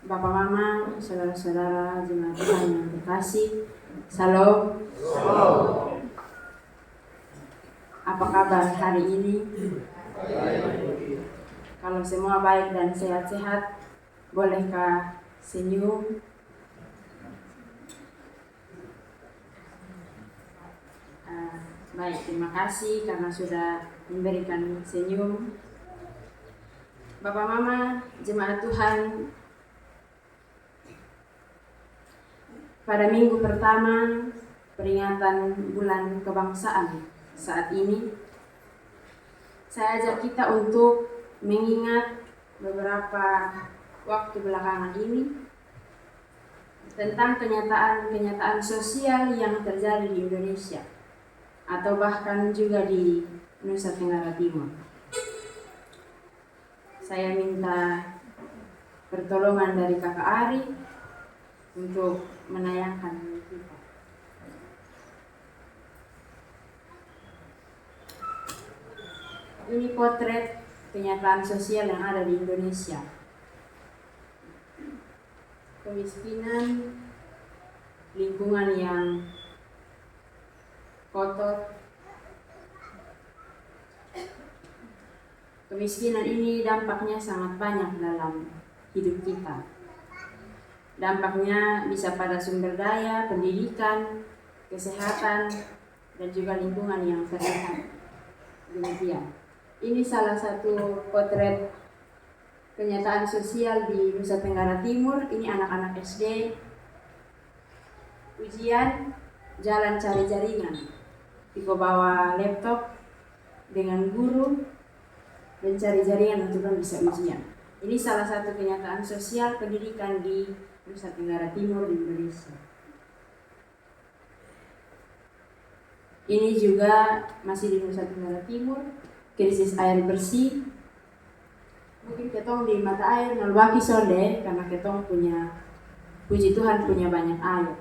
Bapak Mama, saudara-saudara jemaat Tuhan yang terkasih, Shalom. Apa kabar hari ini? Kalau semua baik dan sehat-sehat, bolehkah senyum? Baik, terima kasih karena sudah memberikan senyum. Bapak Mama, jemaat Tuhan, pada minggu pertama peringatan bulan kebangsaan saat ini, saya ajak kita untuk mengingat beberapa waktu belakangan ini tentang kenyataan sosial yang terjadi di Indonesia atau bahkan juga di Nusa Tenggara Timur. Saya minta pertolongan dari Kakak Ari untuk menayangkan kita. Ini potret kenyataan sosial yang ada di Indonesia. Kemiskinan, lingkungan yang kotor. Kemiskinan ini dampaknya sangat banyak dalam hidup kita. Dampaknya bisa pada sumber daya, pendidikan, kesehatan, dan juga lingkungan yang terlihat. Demikian. Ini salah satu potret kenyataan sosial di Nusa Tenggara Timur. Ini anak-anak SD. Ujian jalan cari jaringan. Iko bawa laptop dengan guru dan cari jaringan untuk bisa ujian. Ini salah satu kenyataan sosial pendidikan di Nusa Tenggara Timur di Indonesia. Ini juga masih di Nusa Tenggara Timur, krisis air bersih. Mungkin ketong di mata air nolbaki sode karena ketong punya, puji Tuhan punya banyak air.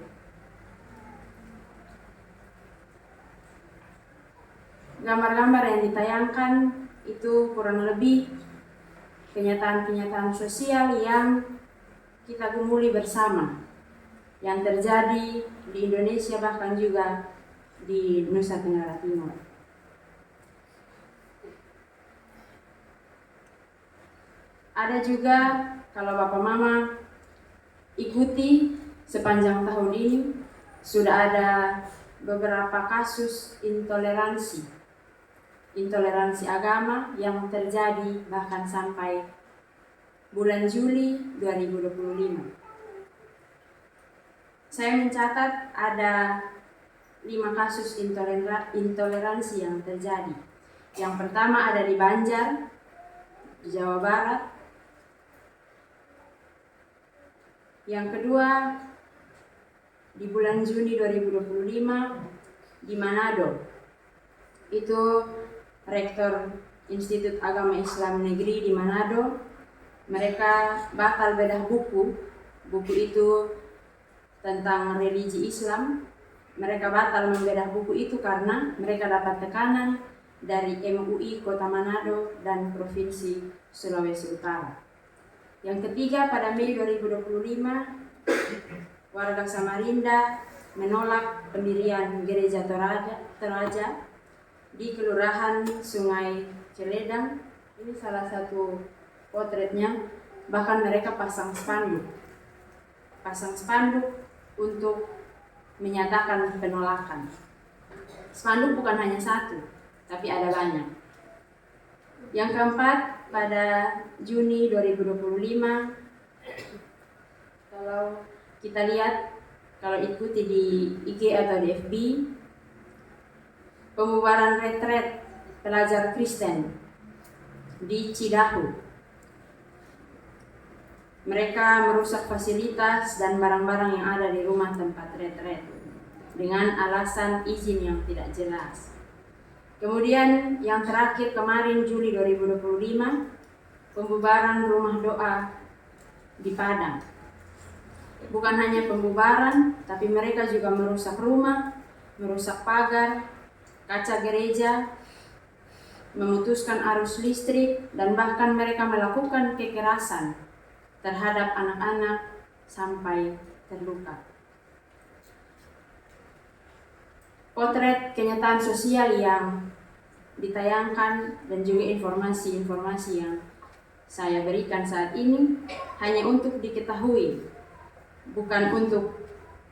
Gambar-gambar yang ditayangkan itu kurang lebih kenyataan-kenyataan sosial yang kita gumuli bersama, yang terjadi di Indonesia bahkan juga di Nusa Tenggara Timur. Ada juga, kalau Bapak Mama ikuti sepanjang tahun ini, sudah ada beberapa kasus intoleransi agama yang terjadi bahkan sampai bulan Juli 2025. Saya mencatat ada 5 kasus intoleransi yang terjadi. Yang pertama ada di Banjar, di Jawa Barat. Yang kedua di bulan Juni 2025 di Manado. Itu Rektor Institut Agama Islam Negeri di Manado, mereka batal bedah buku itu tentang religi Islam. Mereka batal membedah buku itu karena mereka dapat tekanan dari MUI Kota Manado dan Provinsi Sulawesi Utara. Yang ketiga, pada Mei 2025, warga Samarinda menolak pendirian Gereja Toraja di Kelurahan Sungai Celedang. Ini salah satu potretnya. Bahkan mereka pasang spanduk untuk menyatakan penolakan. Spanduk bukan hanya satu, tapi ada banyak. Yang keempat, pada Juni 2025, kalau kita lihat, kalau ikuti di IG atau di FB, pembubaran retret pelajar Kristen di Cidahu. Mereka merusak fasilitas dan barang-barang yang ada di rumah tempat retret dengan alasan izin yang tidak jelas. Kemudian yang terakhir kemarin Juli 2025, pembubaran rumah doa di Padang. Bukan hanya pembubaran, tapi mereka juga merusak rumah, merusak pagar, kaca gereja, memutuskan arus listrik, dan bahkan mereka melakukan kekerasan terhadap anak-anak sampai terluka. Potret kenyataan sosial yang ditayangkan dan juga informasi-informasi yang saya berikan saat ini hanya untuk diketahui, bukan untuk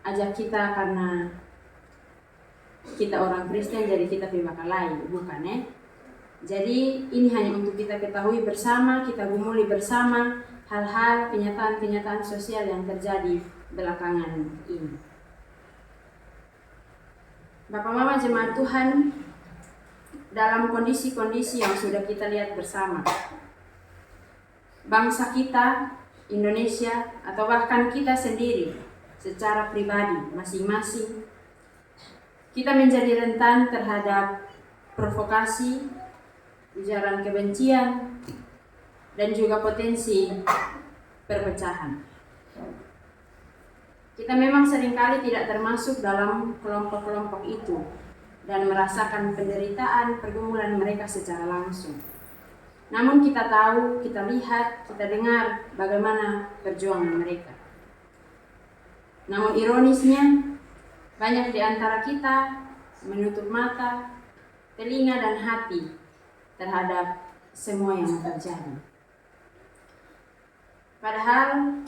ajak kita karena kita orang Kristen jadi kita lain, bukan ya. Jadi ini hanya untuk kita ketahui bersama, kita gumuli bersama hal-hal kenyataan-kenyataan sosial yang terjadi belakangan ini. Bapak Mama jemaat Tuhan, dalam kondisi-kondisi yang sudah kita lihat bersama, bangsa kita, Indonesia, atau bahkan kita sendiri secara pribadi masing-masing, kita menjadi rentan terhadap provokasi, ujaran kebencian, dan juga potensi perpecahan. Kita memang seringkali tidak termasuk dalam kelompok-kelompok itu dan merasakan penderitaan pergumulan mereka secara langsung. Namun kita tahu, kita lihat, kita dengar bagaimana perjuangan mereka. Namun ironisnya, banyak di antara kita menutup mata, telinga, dan hati terhadap semua yang terjadi. Padahal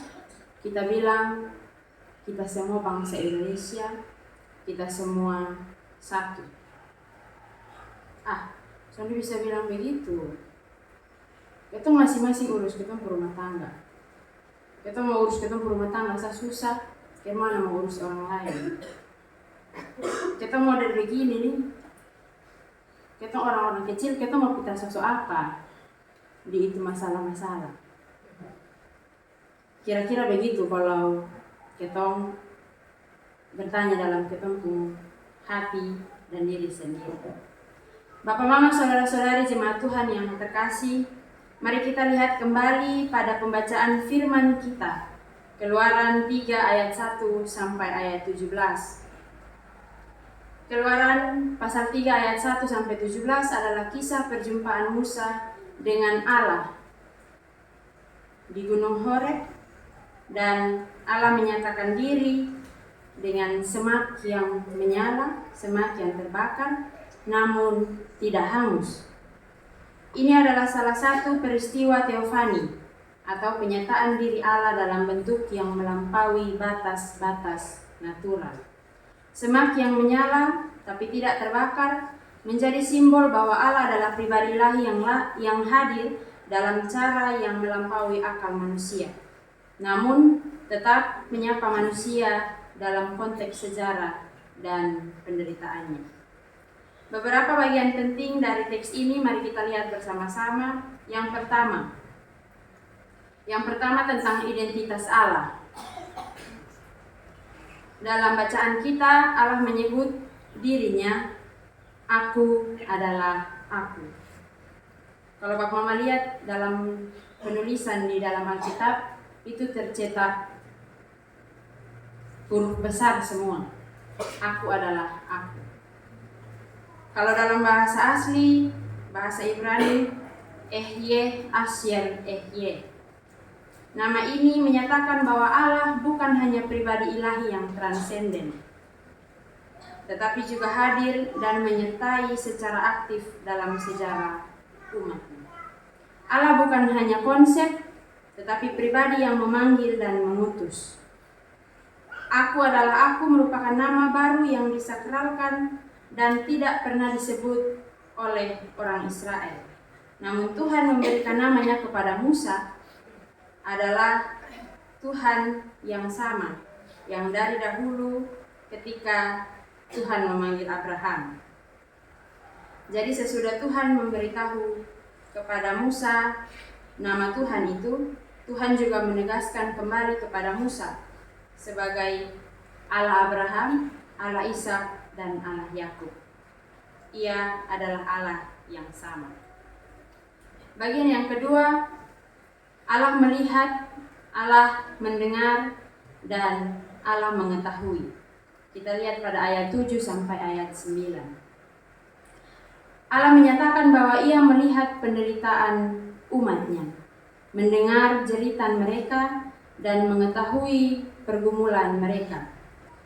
kita bilang kita semua bangsa Indonesia, kita semua satu. Soalnya bisa bilang begitu. Kita masing-masing urus kita rumah tangga. Kita mau urus kita rumah tangga susah, gimana mau urus orang lain? Kita mau dari begini nih. Kita orang-orang kecil, kita mau kita sosok apa di itu masalah-masalah. Kira-kira begitu kalau kita bertanya dalam ketemu hati dan diri sendiri. Bapak Mama, saudara-saudari jemaat Tuhan yang terkasih, mari kita lihat kembali pada pembacaan firman kita, Keluaran 3 ayat 1 sampai ayat 17. Keluaran pasal 3 ayat 1 sampai 17 adalah kisah perjumpaan Musa dengan Allah di Gunung Horeb, dan Allah menyatakan diri dengan semak yang menyala, semak yang terbakar, namun tidak hangus. Ini adalah salah satu peristiwa teofani atau penyataan diri Allah dalam bentuk yang melampaui batas-batas natural. Semak yang menyala tapi tidak terbakar menjadi simbol bahwa Allah adalah pribadi ilahi yang hadir dalam cara yang melampaui akal manusia, namun tetap menyapa manusia dalam konteks sejarah dan penderitaannya. Beberapa bagian penting dari teks ini mari kita lihat bersama-sama. Yang pertama tentang identitas Allah. Dalam bacaan kita, Allah menyebut dirinya, "Aku adalah Aku." Kalau Bapak Mama lihat dalam penulisan di dalam Alkitab, itu tercetak huruf besar semua. Aku adalah Aku. Kalau dalam bahasa asli, bahasa Ibrani, Ehyeh Asyel Ehyeh. Nama ini menyatakan bahwa Allah bukan hanya pribadi ilahi yang transenden, tetapi juga hadir dan menyertai secara aktif dalam sejarah umatnya. Allah bukan hanya konsep, tetapi pribadi yang memanggil dan mengutus. Aku adalah Aku merupakan nama baru yang disakralkan dan tidak pernah disebut oleh orang Israel. Namun Tuhan memberikan namanya kepada Musa adalah Tuhan yang sama, yang dari dahulu ketika Tuhan memanggil Abraham. Jadi sesudah Tuhan memberitahu kepada Musa nama Tuhan itu, Tuhan juga menegaskan kembali kepada Musa sebagai Allah Abraham, Allah Ishak, dan Allah Yakub. Ia adalah Allah yang sama. Bagian yang kedua, Allah melihat, Allah mendengar, dan Allah mengetahui. Kita lihat pada ayat 7 sampai ayat 9. Allah menyatakan bahwa Ia melihat penderitaan umatnya. mendengar jeritan mereka, dan mengetahui pergumulan mereka.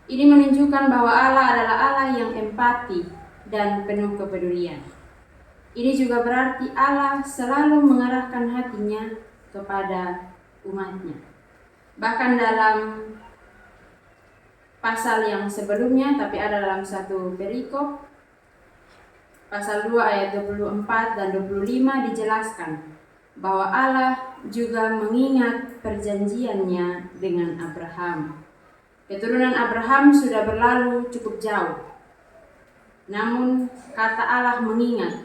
Ini menunjukkan bahwa Allah adalah Allah yang empati dan penuh kepedulian. Ini juga berarti Allah selalu mengarahkan hatinya kepada umatnya. Bahkan dalam pasal yang sebelumnya, tapi ada dalam satu perikop, pasal 2 ayat 24 dan 25 dijelaskan bahwa Allah juga mengingat perjanjiannya dengan Abraham. Keturunan Abraham sudah berlalu cukup jauh. Namun kata Allah mengingat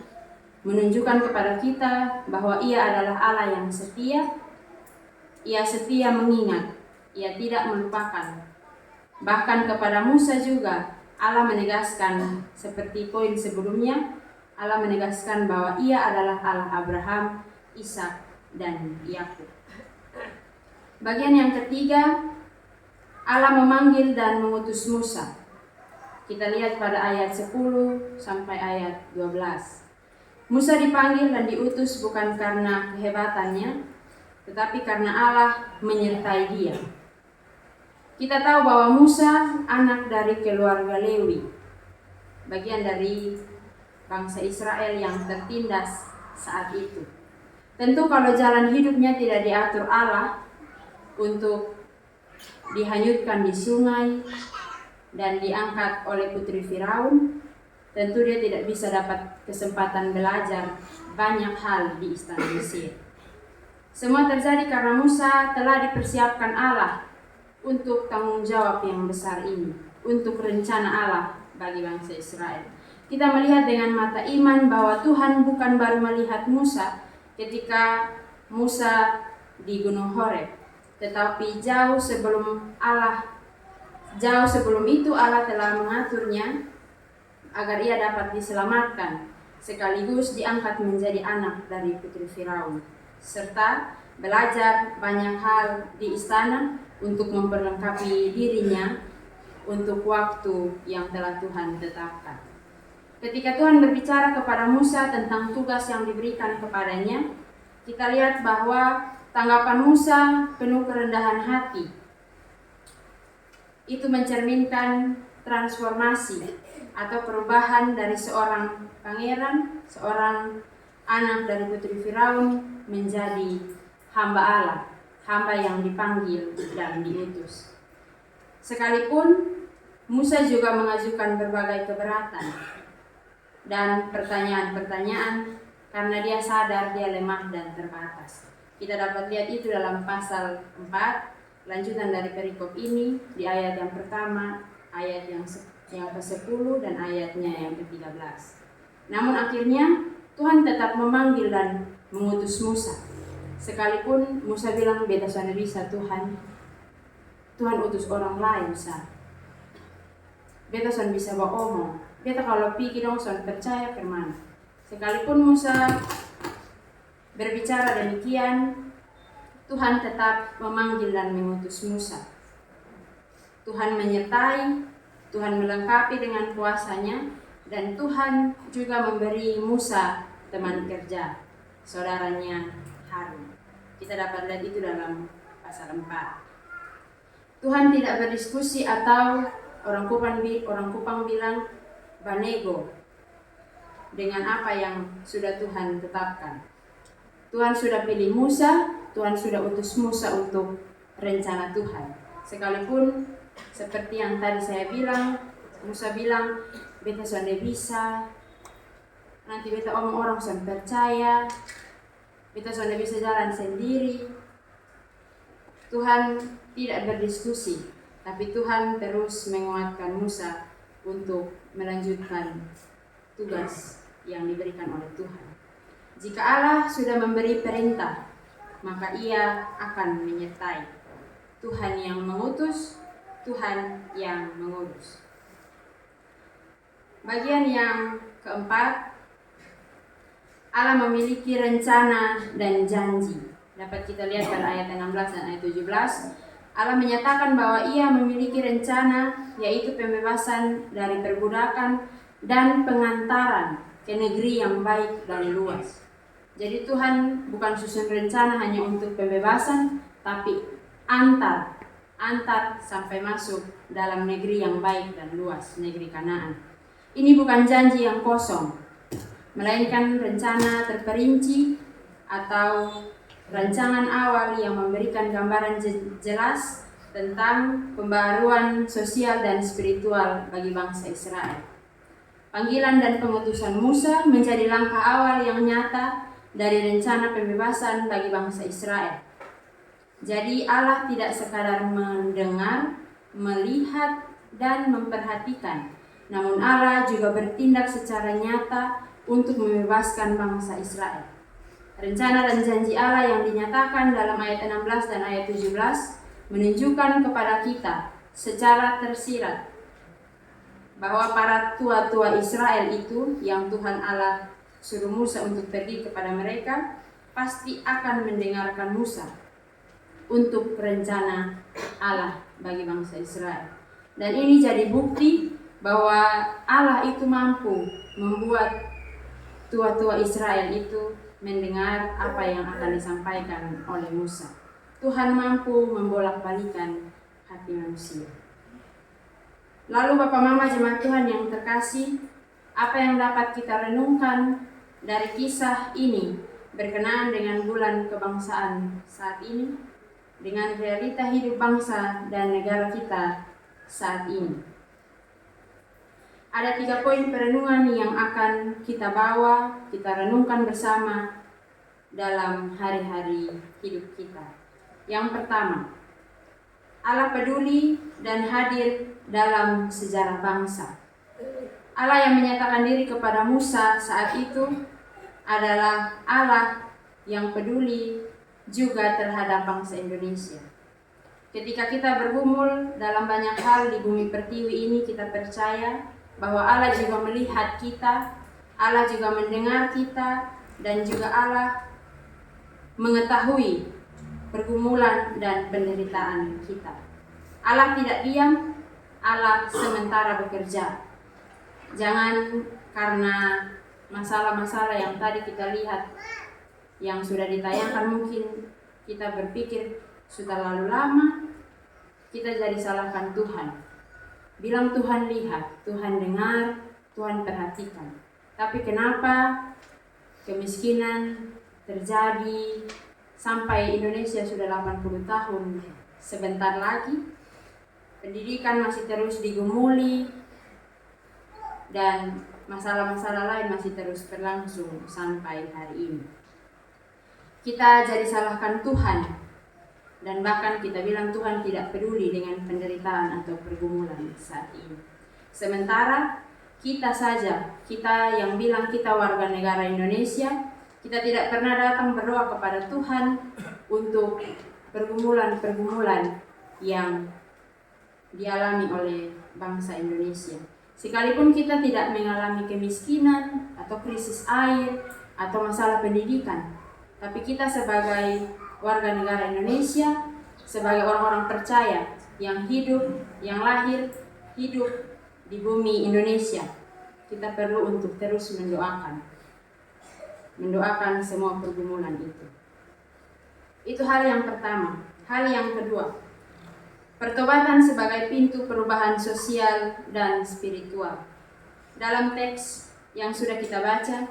menunjukkan kepada kita bahwa Ia adalah Allah yang setia. Ia setia mengingat, Ia tidak melupakan. Bahkan kepada Musa juga Allah menegaskan, seperti poin sebelumnya, Allah menegaskan bahwa Ia adalah Allah Abraham, Ishak, dan Yakub. Bagian yang ketiga, Allah memanggil dan mengutus Musa. Kita lihat pada ayat 10 sampai ayat 12. Musa dipanggil dan diutus bukan karena kehebatannya, tetapi karena Allah menyertai dia. Kita tahu bahwa Musa anak dari keluarga Lewi, bagian dari bangsa Israel yang tertindas saat itu. Tentu kalau jalan hidupnya tidak diatur Allah untuk dihanyutkan di sungai dan diangkat oleh putri Firaun, tentu dia tidak bisa dapat kesempatan belajar banyak hal di istana Mesir. Semua terjadi karena Musa telah dipersiapkan Allah untuk tanggung jawab yang besar ini, untuk rencana Allah bagi bangsa Israel. Kita melihat dengan mata iman bahwa Tuhan bukan baru melihat Musa ketika Musa di Gunung Horeb, tetapi jauh sebelum itu Allah telah mengaturnya agar ia dapat diselamatkan, sekaligus diangkat menjadi anak dari putri Firaun, serta belajar banyak hal di istana untuk memperlengkapi dirinya untuk waktu yang telah Tuhan tetapkan. Ketika Tuhan berbicara kepada Musa tentang tugas yang diberikan kepadanya, kita lihat bahwa tanggapan Musa penuh kerendahan hati. Itu mencerminkan transformasi atau perubahan dari seorang pangeran, seorang anak dari putri Firaun menjadi hamba Allah, hamba yang dipanggil dan diutus. Sekalipun Musa juga mengajukan berbagai keberatan dan pertanyaan-pertanyaan karena dia sadar dia lemah dan terbatas. Kita dapat lihat itu dalam pasal 4, lanjutan dari perikop ini di ayat yang pertama, ayat yang ke-10 dan ayatnya yang ke-13. Namun akhirnya Tuhan tetap memanggil dan mengutus Musa. Sekalipun Musa bilang, beta sana bisa Tuhan utus orang lain sa. Beta sana bisa bawa omong. Beta kalau pikir dong sana percaya kemana. Sekalipun Musa berbicara demikian, Tuhan tetap memanggil dan mengutus Musa. Tuhan menyertai, Tuhan melengkapi dengan kuasanya, dan Tuhan juga memberi Musa teman kerja, saudaranya Harun. Kita dapat lihat itu dalam pasal 4. Tuhan tidak berdiskusi atau orang Kupang bilang banego dengan apa yang sudah Tuhan tetapkan. Tuhan sudah pilih Musa, Tuhan sudah utus Musa untuk rencana Tuhan. Sekalipun seperti yang tadi saya bilang, Musa bilang, beta sudah bisa, nanti beta omong orang sudah percaya, beta sudah bisa jalan sendiri. Tuhan tidak berdiskusi, tapi Tuhan terus menguatkan Musa untuk melanjutkan tugas yang diberikan oleh Tuhan. Jika Allah sudah memberi perintah, maka Ia akan menyertai. Tuhan yang mengutus, Tuhan yang mengurus. Bagian yang keempat, Allah memiliki rencana dan janji. Dapat kita lihat pada ayat 16 dan ayat 17. Allah menyatakan bahwa Ia memiliki rencana, yaitu pembebasan dari perbudakan dan pengantaran ke negeri yang baik dan luas. Jadi Tuhan bukan susun rencana hanya untuk pembebasan, tapi antar sampai masuk dalam negeri yang baik dan luas, negeri Kanaan. Ini bukan janji yang kosong, melainkan rencana terperinci atau rancangan awal yang memberikan gambaran jelas tentang pembaharuan sosial dan spiritual bagi bangsa Israel. Panggilan dan pengutusan Musa menjadi langkah awal yang nyata dari rencana pembebasan bagi bangsa Israel. Jadi Allah tidak sekadar mendengar, melihat, dan memperhatikan, namun Allah juga bertindak secara nyata untuk membebaskan bangsa Israel. Rencana dan janji Allah yang dinyatakan dalam ayat 16 dan ayat 17 menunjukkan kepada kita secara tersirat bahwa para tua-tua Israel itu yang Tuhan Allah suruh Musa untuk pergi kepada mereka pasti akan mendengarkan Musa untuk rencana Allah bagi bangsa Israel. Dan ini jadi bukti bahwa Allah itu mampu membuat tua-tua Israel itu mendengar apa yang akan disampaikan oleh Musa. Tuhan mampu membolak-balikan hati manusia. Lalu Bapak Mama jemaat Tuhan yang terkasih, apa yang dapat kita renungkan dari kisah ini berkenaan dengan bulan kebangsaan saat ini, dengan realita hidup bangsa dan negara kita saat ini? Ada 3 poin perenungan yang akan kita bawa, kita renungkan bersama dalam hari-hari hidup kita. Yang pertama, Allah peduli dan hadir dalam sejarah bangsa. Allah yang menyatakan diri kepada Musa saat itu adalah Allah yang peduli juga terhadap bangsa Indonesia. Ketika kita bergumul dalam banyak hal di bumi pertiwi ini, kita percaya bahwa Allah juga melihat kita, Allah juga mendengar kita, dan juga Allah mengetahui pergumulan dan penderitaan kita. Allah tidak diam, Allah sementara bekerja. Jangan karena masalah-masalah yang tadi kita lihat yang sudah ditayangkan mungkin kita berpikir sudah lalu lama, kita jadi salahkan Tuhan. Bilang Tuhan lihat, Tuhan dengar, Tuhan perhatikan. Tapi kenapa kemiskinan terjadi sampai Indonesia sudah 80 tahun, sebentar lagi pendidikan masih terus digumuli dan masalah-masalah lain masih terus berlangsung sampai hari ini. Kita jadi salahkan Tuhan dan bahkan kita bilang Tuhan tidak peduli dengan penderitaan atau pergumulan saat ini. Sementara kita saja, kita yang bilang kita warga negara Indonesia, kita tidak pernah datang berdoa kepada Tuhan untuk pergumulan-pergumulan yang dialami oleh bangsa Indonesia. Sekalipun kita tidak mengalami kemiskinan atau krisis air atau masalah pendidikan, tapi kita sebagai warga negara Indonesia, sebagai orang-orang percaya yang hidup, yang lahir, hidup di bumi Indonesia, kita perlu untuk terus mendoakan semua pergumulan itu. Itu hal yang pertama. Hal yang kedua, pertobatan sebagai pintu perubahan sosial dan spiritual. Dalam teks yang sudah kita baca,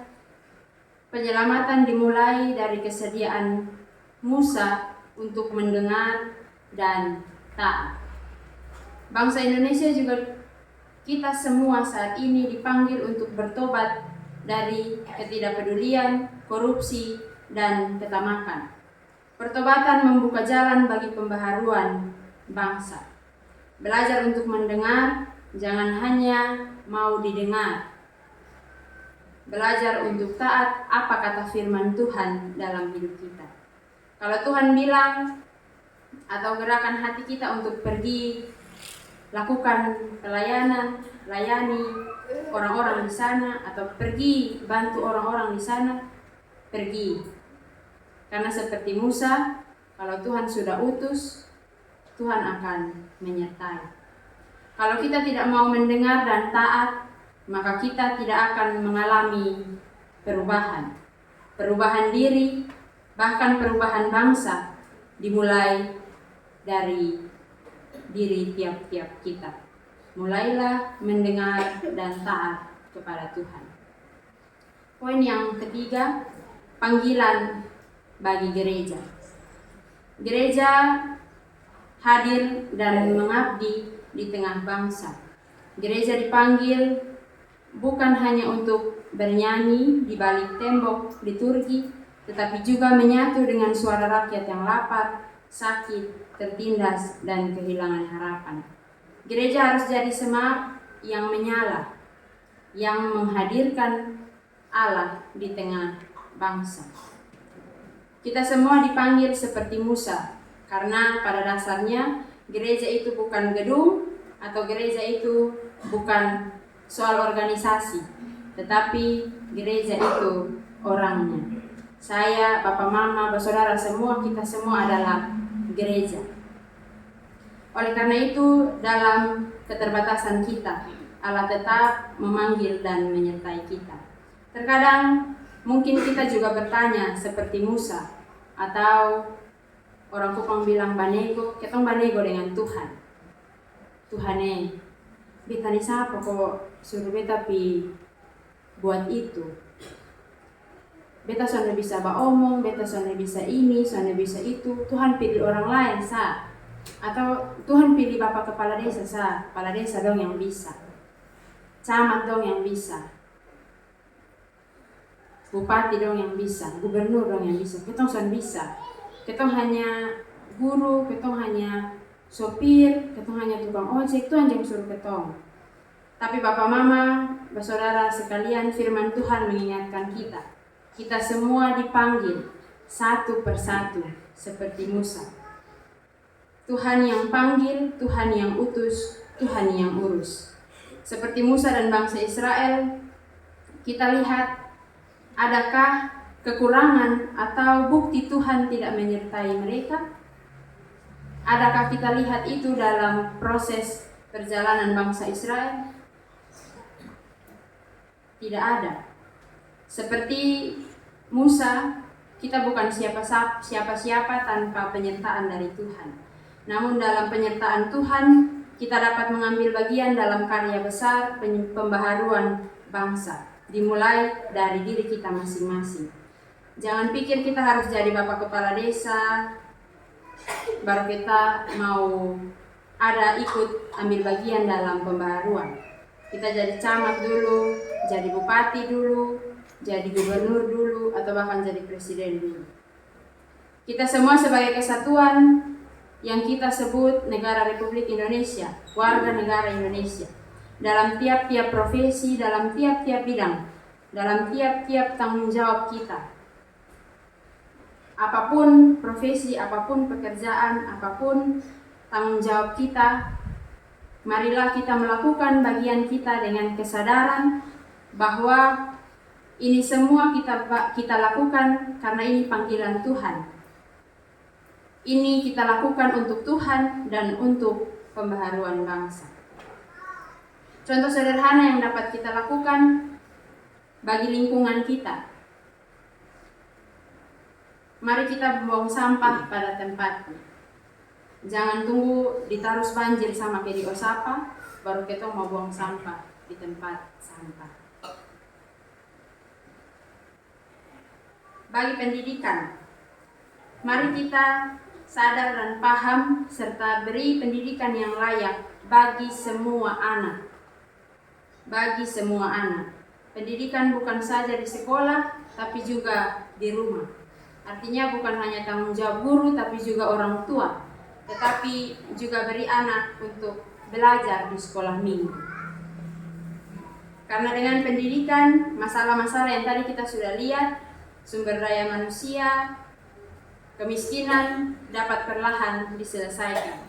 penyelamatan dimulai dari kesediaan Musa untuk mendengar dan taat. Bangsa Indonesia juga kita semua saat ini dipanggil untuk bertobat dari ketidakpedulian, korupsi, dan ketamakan. Pertobatan membuka jalan bagi pembaharuan bangsa. Belajar untuk mendengar, jangan hanya mau didengar. Belajar untuk taat apa kata firman Tuhan dalam hidup kita. Kalau Tuhan bilang atau gerakan hati kita untuk pergi lakukan pelayanan, layani orang-orang di sana, atau pergi bantu orang-orang di sana, pergi. Karena seperti Musa, kalau Tuhan sudah utus, Tuhan akan menyertai. Kalau kita tidak mau mendengar dan taat, maka kita tidak akan mengalami perubahan. perubahan diri, bahkan perubahan bangsa dimulai dari diri tiap-tiap kita. Mulailah mendengar dan taat kepada Tuhan. Poin yang ketiga, panggilan bagi gereja. Gereja hadir dan mengabdi di tengah bangsa. Gereja dipanggil bukan hanya untuk bernyanyi di balik tembok liturgi, tetapi juga menyatu dengan suara rakyat yang lapar, sakit, tertindas, dan kehilangan harapan. Gereja harus jadi semak yang menyala, yang menghadirkan Allah di tengah bangsa. Kita semua dipanggil seperti Musa, karena pada dasarnya gereja itu bukan gedung atau gereja itu bukan soal organisasi, tetapi gereja itu orangnya. Saya, Bapak, Mama, Saudara, kita semua adalah gereja. Oleh karena itu, dalam keterbatasan kita, Allah tetap memanggil dan menyertai kita. Terkadang mungkin kita juga bertanya seperti Musa, atau orang Kupang bilang banego, ketong banego dengan Tuhan. Tuhane, beta ni siapa kok suruh beta pi buat itu. Beta soalnya bisa omong, beta soalnya bisa ini, soalnya bisa itu. Tuhan pilih orang lain sah. Atau Tuhan pilih Bapak Kepala Desa sah. Kepala Desa dong yang bisa. Camat dong yang bisa. Bupati dong yang bisa. Gubernur dong yang bisa. Ketong soalnya bisa. Ketong hanya guru, ketong hanya sopir, ketong hanya tukang ojek. Tuhan jangan suruh ketong. Tapi Bapak Mama, Saudara sekalian, firman Tuhan mengingatkan kita. Kita semua dipanggil satu persatu seperti Musa. Tuhan yang panggil, Tuhan yang utus, Tuhan yang urus. Seperti Musa dan bangsa Israel, kita lihat adakah kekurangan atau bukti Tuhan tidak menyertai mereka? Adakah kita lihat itu dalam proses perjalanan bangsa Israel? Tidak ada. Seperti Musa, kita bukan siapa-siapa tanpa penyertaan dari Tuhan. Namun dalam penyertaan Tuhan, kita dapat mengambil bagian dalam karya besar pembaharuan bangsa, dimulai dari diri kita masing-masing. Jangan pikir kita harus jadi Bapak Kepala Desa, baru kita mau ikut ambil bagian dalam pembaharuan. Kita jadi camat dulu, jadi bupati dulu, jadi gubernur dulu, atau bahkan jadi presiden dulu. Kita semua sebagai kesatuan yang kita sebut Negara Republik Indonesia, warga negara Indonesia, dalam tiap-tiap profesi, dalam tiap-tiap bidang, dalam tiap-tiap tanggung jawab kita. Apapun profesi, apapun pekerjaan, apapun tanggung jawab kita, marilah kita melakukan bagian kita dengan kesadaran bahwa ini semua kita lakukan karena ini panggilan Tuhan. Ini kita lakukan untuk Tuhan dan untuk pembaharuan bangsa. Contoh sederhana yang dapat kita lakukan bagi lingkungan kita. Mari kita buang sampah pada tempatnya. Jangan tunggu ditaruh banjir sama kayak di Osapa, baru kita mau buang sampah di tempat sampah. Bagi pendidikan, mari kita sadar dan paham serta beri pendidikan yang layak bagi semua anak. Bagi semua anak. Pendidikan bukan saja di sekolah, tapi juga di rumah. Artinya bukan hanya tanggung jawab guru, tapi juga orang tua. Tetapi juga beri anak untuk belajar di sekolah minggu. Karena dengan pendidikan, masalah-masalah yang tadi kita sudah lihat, sumber daya manusia, kemiskinan dapat perlahan diselesaikan.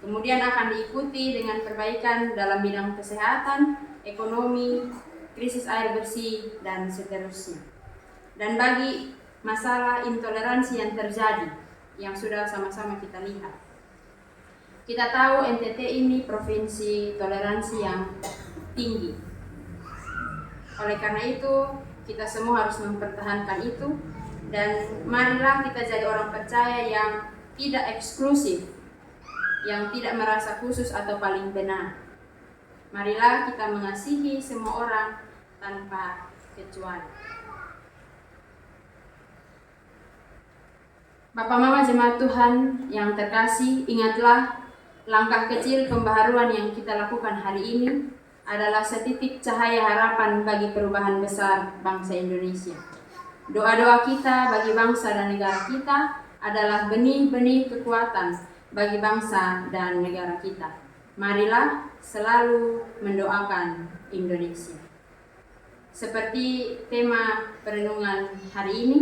Kemudian akan diikuti dengan perbaikan dalam bidang kesehatan, ekonomi, krisis air bersih, dan seterusnya. Dan bagi masalah intoleransi yang terjadi, yang sudah sama-sama kita lihat. Kita tahu NTT ini provinsi toleransi yang tinggi. Oleh karena itu, kita semua harus mempertahankan itu. Dan marilah kita jadi orang percaya yang tidak eksklusif, yang tidak merasa khusus atau paling benar. Marilah kita mengasihi semua orang tanpa kecuali. Bapak Mama Jemaat Tuhan yang terkasih, ingatlah langkah kecil pembaharuan yang kita lakukan hari ini adalah setitik cahaya harapan bagi perubahan besar bangsa Indonesia. Doa-doa kita bagi bangsa dan negara kita adalah benih-benih kekuatan bagi bangsa dan negara kita. Marilah selalu mendoakan Indonesia. Seperti tema perenungan hari ini,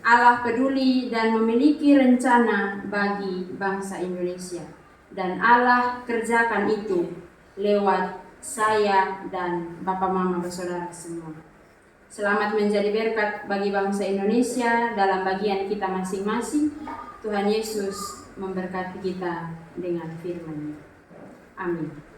Allah peduli dan memiliki rencana bagi bangsa Indonesia. Dan Allah kerjakan itu lewat saya dan Bapak Mama bersaudara semua. Selamat menjadi berkat bagi bangsa Indonesia dalam bagian kita masing-masing. Tuhan Yesus memberkati kita dengan firman-Nya. Amin.